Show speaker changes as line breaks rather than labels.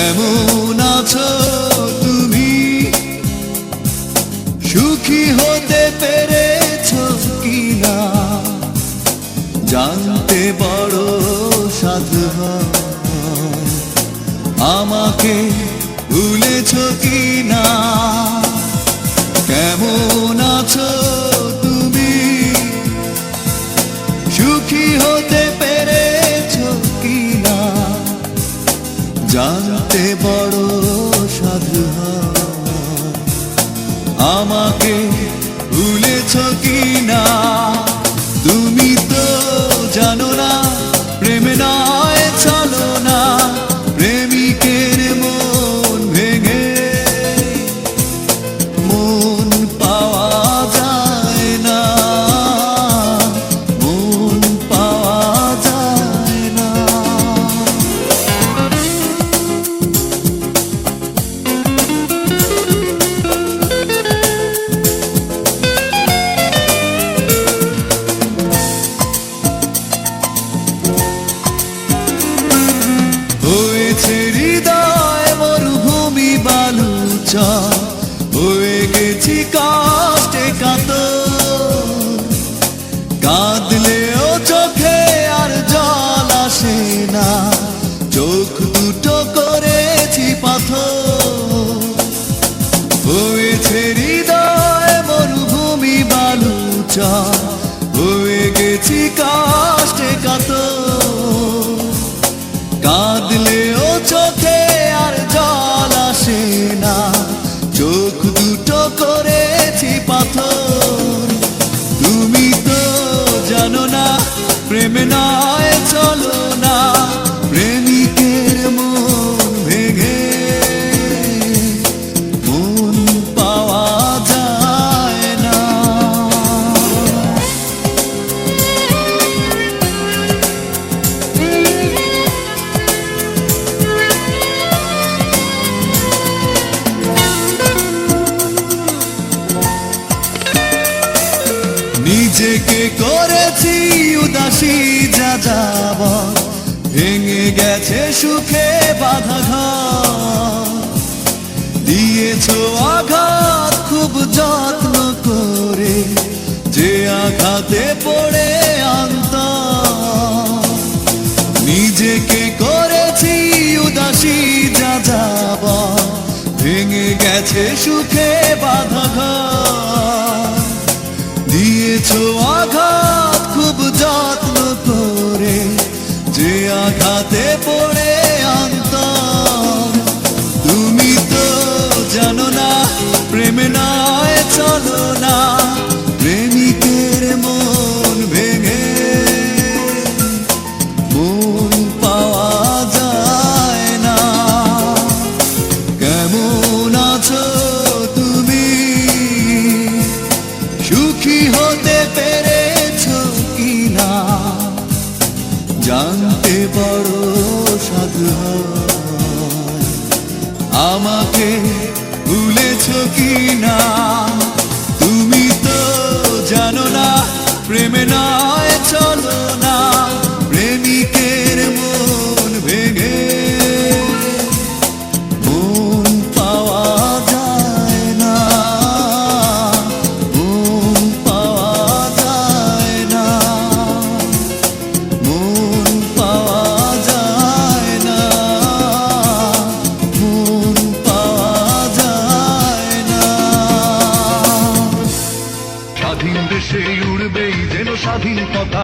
কেমন আছো তুমি? সুখী হতে পেরেছো কিনা জানতে বড় সাধু হয়। আমাকে ভুলেছো কিনা? কেমন আছো তুমি? সুখী হতে পেরেছো কিনা জানতে বড় সাধু হয়। আমাকে ভুলেছো কিনা? তুমি তো জানো না প্রেম নয় চলো না, প্রেমিকের মন ভেঙে মন পাওয়া যায় না, মন পাওয়া যায় না। হয়েছে হৃদয় মরুভূমি বালুচর, হয়ে গেছি কষ্টে কাতর। কাঁদলেও চোখে আর জল আসে না, চোখ দুটো করেছি পাথর। হয়েছে হৃদয় মরুভূমি বালুচর, হয়ে গেছি কষ্টে কাতর। কাঁদলেও চোখে আর জল আসে না, চোখ দুটো করেছি পাথর। তুমি তো জানো না প্রেম নয় চলো না, প্রেমিকের মন ভেঙে মন পাওয়া যায় না। নিজেকে করেছি উদাসী যাযাবর, ভেঙে গেছে সুখে বাঁধা ঘর। দিয়েছো আঘাত খুব যত্ন করে, যে আঘাতে পড়ে অন্তর। নিজেকে করেছি উদাসী যাযাবর, ভেঙে গেছে সুখে বাঁধা ঘর। দিয়েছো আঘাত খুব যত্ন করে, যে আঘাতে পড়ে অন্তর। তুমি তো জানো না প্রেম নয় চলো না, প্রেমিকের মন ভেঙে মন পাওয়া যায় না। কেমন আছো তুমি? সুখী হতে পেরেছো কিনা জানতে বড় সাধু হয়। আমাকে ভুলেছো কিনা? তুমি তো জানো না প্রেম নয় চলো না, প্রেমিকের মন ভেঙে মন পাওয়া যায় না, মন পাওয়া যায় না, মন পাওয়া যায় না, মন পাওয়া যায় না।
স্বাধীন দেশে উড়বেই যেন স্বাধীন পতাকা।